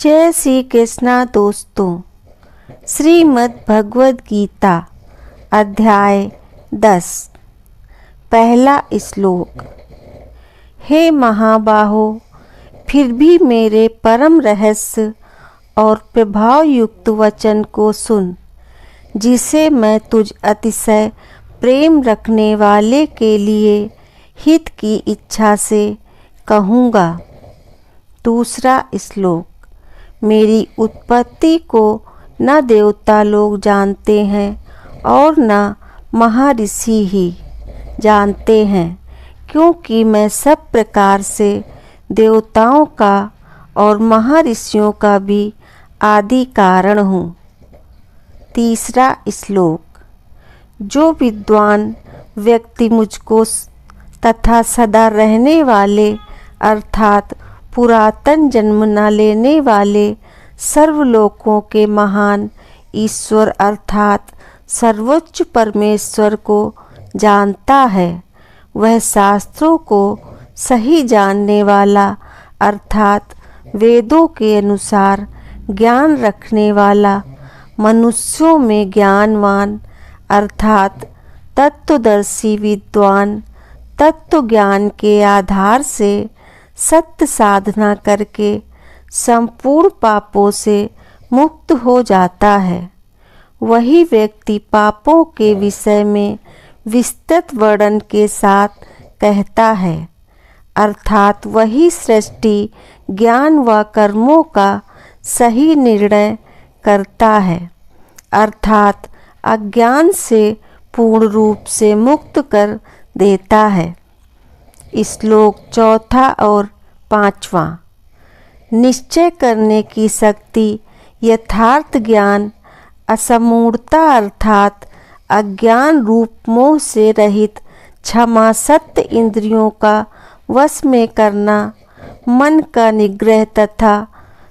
जय श्री कृष्णा दोस्तों। श्रीमद् भगवद गीता अध्याय 10 पहला श्लोक। हे महाबाहो, फिर भी मेरे परम रहस्य और प्रभाव युक्त वचन को सुन, जिसे मैं तुझ अतिशय प्रेम रखने वाले के लिए हित की इच्छा से कहूँगा। दूसरा श्लोक। मेरी उत्पत्ति को न देवता लोग जानते हैं और न महर्षि ही जानते हैं, क्योंकि मैं सब प्रकार से देवताओं का और महर्षियों का भी आदि कारण हूँ। तीसरा श्लोक। जो विद्वान व्यक्ति मुझको तथा सदा रहने वाले अर्थात पुरातन जन्म न लेने वाले सर्वलोकों के महान ईश्वर अर्थात सर्वोच्च परमेश्वर को जानता है, वह शास्त्रों को सही जानने वाला अर्थात वेदों के अनुसार ज्ञान रखने वाला, मनुष्यों में ज्ञानवान अर्थात तत्वदर्शी विद्वान, तत्व ज्ञान के आधार से सत्य साधना करके संपूर्ण पापों से मुक्त हो जाता है। वही व्यक्ति पापों के विषय में विस्तृत वर्णन के साथ कहता है, अर्थात वही सृष्टि ज्ञान व कर्मों का सही निर्णय करता है, अर्थात अज्ञान से पूर्ण रूप से मुक्त कर देता है। श्लोक चौथा और पांचवा। निश्चय करने की शक्ति, यथार्थ ज्ञान, असमूढ़ता अर्थात अज्ञान रूप मोह से रहित क्षमा, सत्य इंद्रियों का वश में करना, मन का निग्रह तथा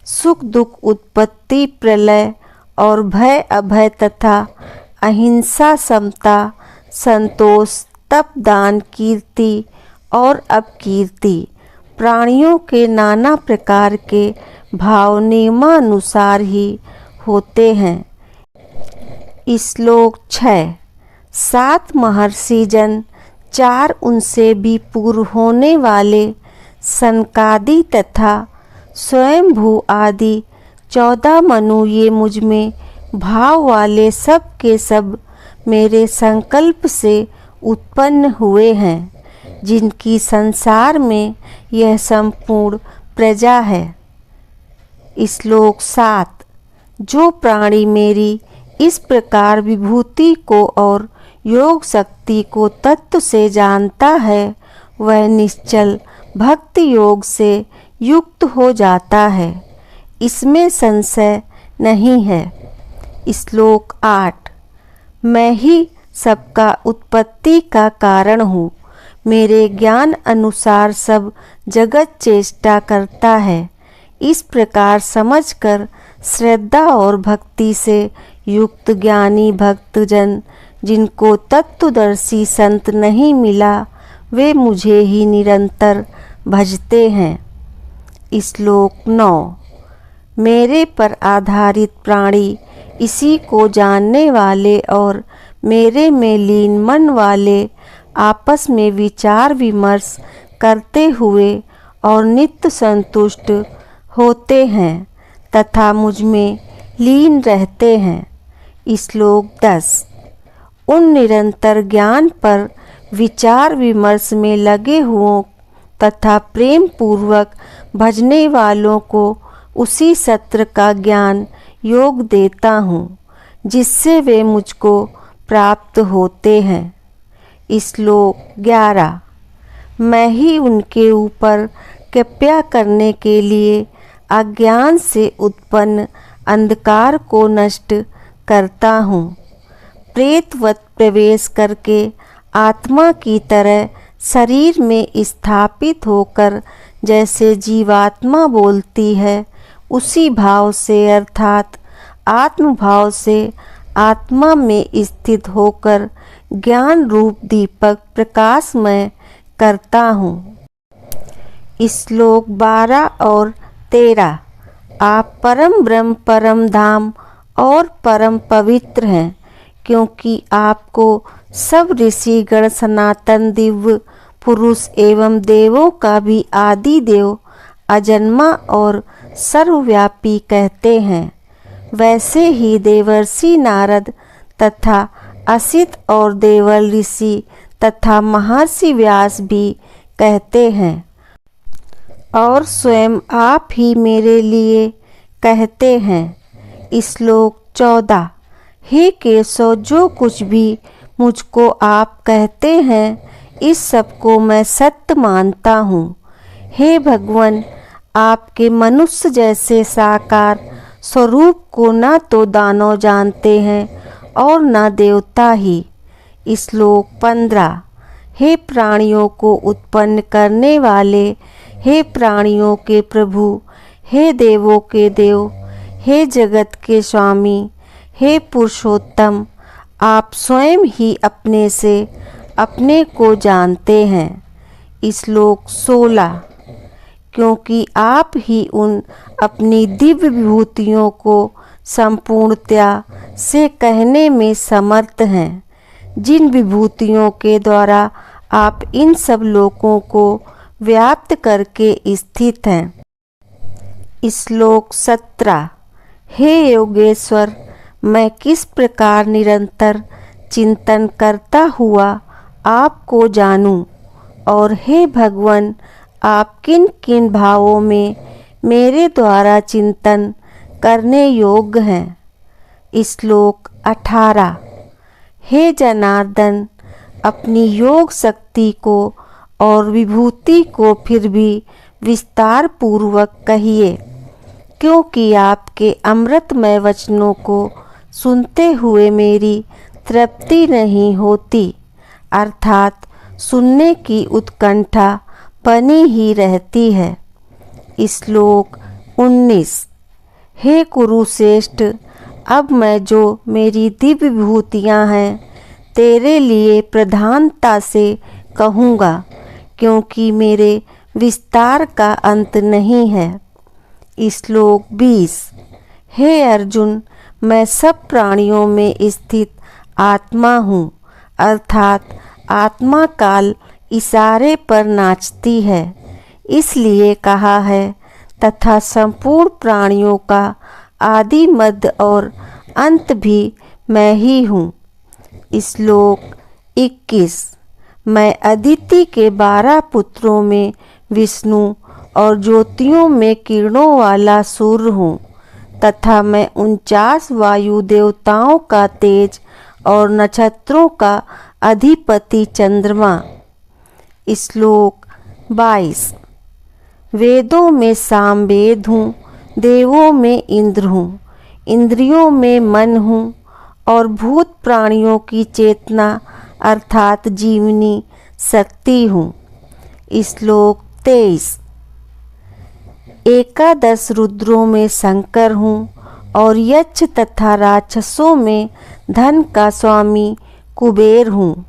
सुख दुख उत्पत्ति प्रलय और भय अभय तथा अहिंसा, समता, संतोष, तप, दान, कीर्ति और अपकीर्ति, प्राणियों के नाना प्रकार के भाव नियमानुसार ही होते हैं। श्लोक 6। 7 महर्षि जन, 4 उनसे भी पूर्व होने वाले सनकादि तथा स्वयंभू आदि 14 मनु, ये मुझ में भाव वाले सब के सब मेरे संकल्प से उत्पन्न हुए हैं, जिनकी संसार में यह संपूर्ण प्रजा है। श्लोक 7। जो प्राणी मेरी इस प्रकार विभूति को और योग शक्ति को तत्व से जानता है, वह निश्चल भक्ति योग से युक्त हो जाता है, इसमें संशय नहीं है। श्लोक 8। मैं ही सबका उत्पत्ति का कारण हूँ, मेरे ज्ञान अनुसार सब जगत चेष्टा करता है। इस प्रकार समझकर श्रद्धा और भक्ति से युक्त ज्ञानी भक्तजन, जिनको तत्वदर्शी संत नहीं मिला, वे मुझे ही निरंतर भजते हैं। श्लोक 9। मेरे पर आधारित प्राणी, इसी को जानने वाले और मेरे में लीन मन वाले, आपस में विचार विमर्श करते हुए और नित्य संतुष्ट होते हैं तथा मुझ में लीन रहते हैं। श्लोक 10। उन निरंतर ज्ञान पर विचार विमर्श में लगे हुओं तथा प्रेम पूर्वक भजने वालों को उसी सत्र का ज्ञान योग देता हूँ, जिससे वे मुझको प्राप्त होते हैं। श्लोक 11। मैं ही उनके ऊपर कृपया करने के लिए अज्ञान से उत्पन्न अंधकार को नष्ट करता हूँ। प्रेतवत प्रवेश करके आत्मा की तरह शरीर में स्थापित होकर जैसे जीवात्मा बोलती है, उसी भाव से अर्थात आत्मभाव से आत्मा में स्थित होकर ज्ञान रूप दीपक प्रकाशमय करता हूँ। श्लोक 12 और 13। आप परम ब्रह्म, परम धाम और परम पवित्र हैं, क्योंकि आपको सब ऋषि गण सनातन दिव्य पुरुष एवं देवों का भी आदि देव, अजन्मा और सर्वव्यापी कहते हैं। वैसे ही देवर्षि नारद तथा असित और देवल ऋषि तथा महर्षि व्यास भी कहते हैं, और स्वयं आप ही मेरे लिए कहते हैं। श्लोक 14। हे केशव, जो कुछ भी मुझको आप कहते हैं, इस सब को मैं सत्य मानता हूँ। हे भगवान, आपके मनुष्य जैसे साकार स्वरूप को न तो दानव जानते हैं और न देवता ही। श्लोक 15। हे प्राणियों को उत्पन्न करने वाले, हे प्राणियों के प्रभु, हे देवों के देव, हे जगत के स्वामी, हे पुरुषोत्तम, आप स्वयं ही अपने से अपने को जानते हैं। श्लोक 16। क्योंकि आप ही उन अपनी दिव्य विभूतियों को संपूर्णतया से कहने में समर्थ हैं, जिन विभूतियों के द्वारा आप इन सब लोकों को व्याप्त करके स्थित हैं। श्लोक 17। हे योगेश्वर, मैं किस प्रकार निरंतर चिंतन करता हुआ आपको जानूं, और हे भगवान, आप किन किन भावों में मेरे द्वारा चिंतन करने योग्य हैं। श्लोक 18। हे जनार्दन, अपनी योग शक्ति को और विभूति को फिर भी विस्तार पूर्वक कहिए, क्योंकि आपके अमृतमय वचनों को सुनते हुए मेरी तृप्ति नहीं होती, अर्थात सुनने की उत्कंठा बनी ही रहती है। श्लोक 19। हे कुरुश्रेष्ठ, अब मैं जो मेरी दिव्य विभूतियाँ हैं तेरे लिए प्रधानता से कहूँगा, क्योंकि मेरे विस्तार का अंत नहीं है। श्लोक 20। हे अर्जुन, मैं सब प्राणियों में स्थित आत्मा हूँ, अर्थात आत्मा काल इशारे पर नाचती है, इसलिए कहा है, तथा संपूर्ण प्राणियों का आदि मध्य और अंत भी मैं ही हूँ। श्लोक 21। मैं अदिति के 12 पुत्रों में विष्णु और ज्योतियों में किरणों वाला सूर्य हूँ, तथा मैं 49 वायु देवताओं का तेज और नक्षत्रों का अधिपति चंद्रमा। श्लोक 22। वेदों में सामवेद हूँ, देवों में इंद्र हूँ, इंद्रियों में मन हूँ, और भूत प्राणियों की चेतना अर्थात जीवनी शक्ति हूँ। श्लोक 23। एकादश रुद्रों में शंकर हूँ, और यक्ष तथा राक्षसों में धन का स्वामी कुबेर हूँ।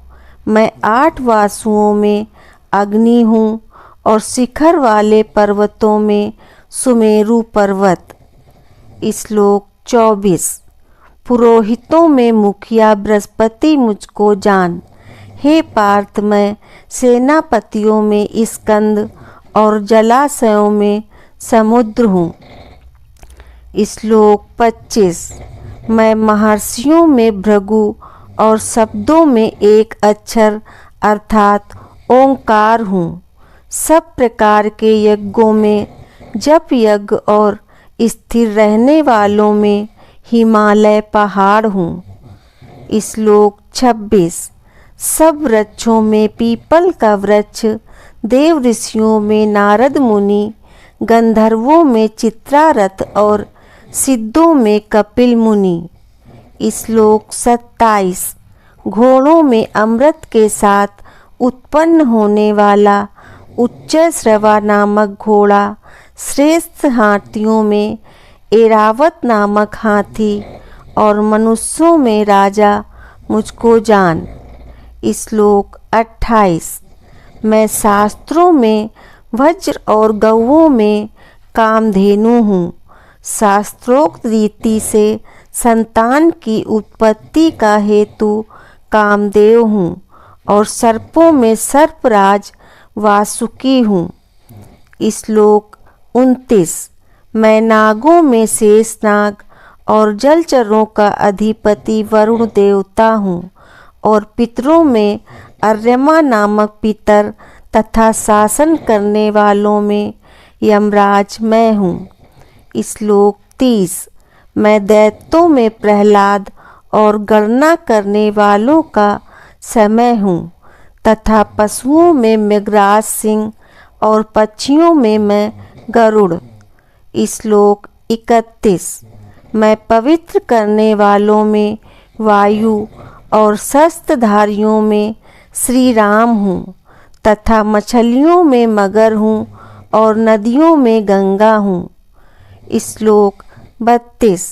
मैं 8 वासुओं में अग्नि हूँ, और शिखर वाले पर्वतों में सुमेरु पर्वत। श्लोक 24। पुरोहितों में मुखिया बृहस्पति मुझको जान। हे पार्थ, मैं सेनापतियों में स्कंद और जलाशयों में समुद्र हूँ। श्लोक 25। मैं महर्षियों में भृगु और शब्दों में एक अक्षर अर्थात ओंकार हूँ। सब प्रकार के यज्ञों में जप यज्ञ और स्थिर रहने वालों में हिमालय पहाड़ हूँ। श्लोक 26। सब वृक्षों में पीपल का वृक्ष, देव ऋषियों में नारद मुनि, गंधर्वों में चित्रारथ और सिद्धों में कपिल मुनि। श्लोक 27। घोड़ों में अमृत के साथ उत्पन्न होने वाला उच्च श्रवा नामक घोड़ा, श्रेष्ठ हाथियों में एरावत नामक हाथी, और मनुष्यों में राजा मुझको जान। श्लोक 28। मैं शास्त्रों में वज्र और गौओं में कामधेनु हूँ। शास्त्रोक्त रीति से संतान की उत्पत्ति का हेतु कामदेव हूँ और सर्पों में सर्पराज वासुकी हूँ। श्लोक 29। मैं नागों में शेषनाग और जलचरों का अधिपति वरुण देवता हूँ और पितरों में अर्यमा नामक पितर तथा शासन करने वालों में यमराज मैं हूँ। श्लोक 30। मैं दैत्यों में प्रहलाद और गणना करने वालों का समय हूँ तथा पशुओं में मृगराज सिंह और पक्षियों में मैं गरुड़। श्लोक 31। मैं पवित्र करने वालों में वायु और शस्त्रधारियों में श्री राम हूँ तथा मछलियों में मगर हूँ और नदियों में गंगा हूँ। श्लोक 32।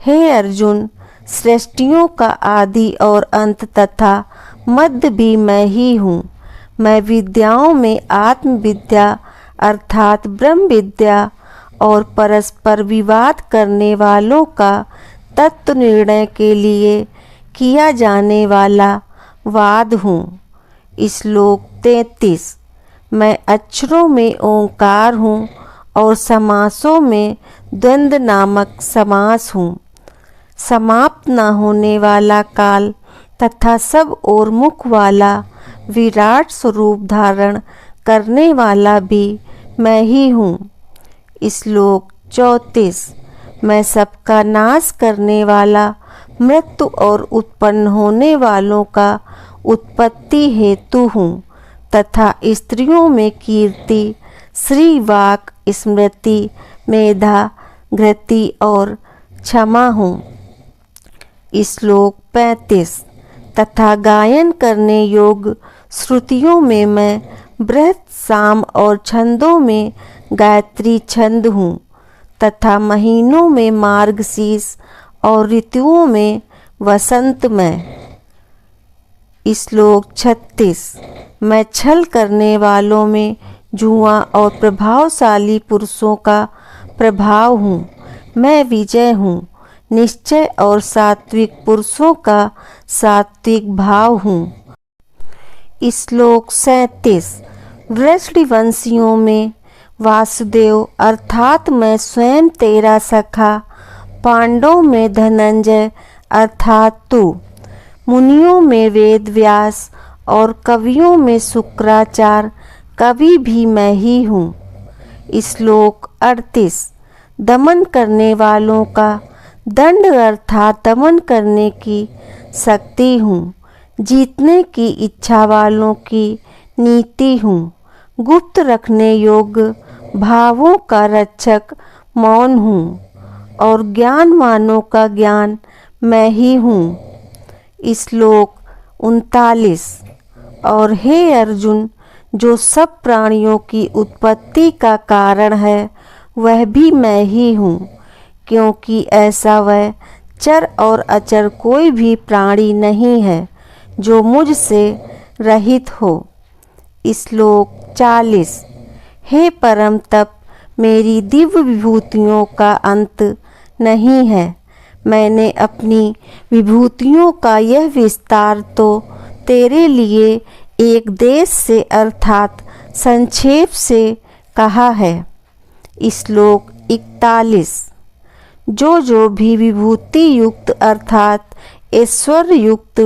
हे अर्जुन, सृष्टियों का आदि और अंत तथा मध्य भी मैं ही हूँ। मैं विद्याओं में आत्मविद्या अर्थात ब्रह्म विद्या और परस्पर विवाद करने वालों का तत्व निर्णय के लिए किया जाने वाला वाद हूँ। श्लोक 33। मैं अक्षरों में ओंकार हूँ और समासों में द्वंद्व नामक समास हूँ। समाप्त न होने वाला काल तथा सब ओर मुख वाला विराट स्वरूप धारण करने वाला भी मैं ही हूँ। श्लोक 34। मैं सबका नाश करने वाला मृत्यु और उत्पन्न होने वालों का उत्पत्ति हेतु हूँ तथा स्त्रियों में कीर्ति, श्री वाक, स्मृति, मेधा, घृति और क्षमा हूँ। श्लोक 35। तथा गायन करने योग श्रुतियों में मैं बृहत, साम और छंदों में गायत्री छंद हूँ तथा महीनों में मार्गशीर्ष और ऋतुओं में वसंत में। श्लोक 36। मैं छल करने वालों में जुआ और प्रभावशाली पुरुषों का प्रभाव हूँ। मैं विजय हूँ, निश्चय और सात्विक पुरुषों का सात्विक भाव हूँ। श्लोक 37। वृषणवंशियों में वासुदेव अर्थात मैं स्वयं तेरा सखा, पांडवों में धनंजय अर्थात तू, मुनियों में वेद व्यास और कवियों में शुक्राचार्य कवि भी मैं ही हूँ। श्लोक 38। दमन करने वालों का दंड अर्थात दमन करने की शक्ति हूँ, जीतने की इच्छा वालों की नीति हूँ, गुप्त रखने योग्य भावों का रक्षक मौन हूँ और ज्ञानवानों का ज्ञान मैं ही हूँ। श्लोक 39। और हे अर्जुन, जो सब प्राणियों की उत्पत्ति का कारण है वह भी मैं ही हूँ, क्योंकि ऐसा वह चर और अचर कोई भी प्राणी नहीं है जो मुझसे रहित हो। श्लोक 40। हे परम तप, मेरी दिव्य विभूतियों का अंत नहीं है। मैंने अपनी विभूतियों का यह विस्तार तो तेरे लिए एक देश से अर्थात संक्षेप से कहा है। श्लोक 41। जो भी विभूति युक्त अर्थात ऐश्वर्य युक्त,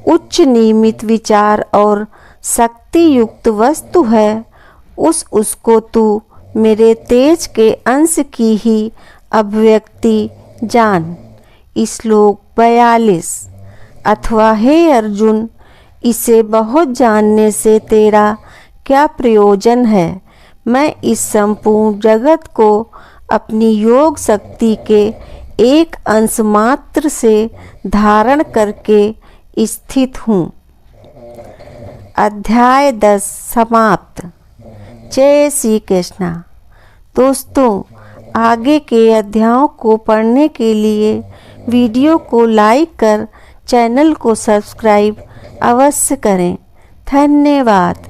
उच्च नियमित विचार और शक्ति युक्त वस्तु है, उसको तू मेरे तेज के अंश की ही अभिव्यक्ति जान। श्लोक 42। अथवा हे अर्जुन, इसे बहुत जानने से तेरा क्या प्रयोजन है। मैं इस संपूर्ण जगत को अपनी योग शक्ति के एक अंश मात्र से धारण करके स्थित हूँ। अध्याय 10 समाप्त। जय श्री कृष्णा। दोस्तों, आगे के अध्यायों को पढ़ने के लिए वीडियो को लाइक कर चैनल को सब्सक्राइब अवश्य करें। धन्यवाद।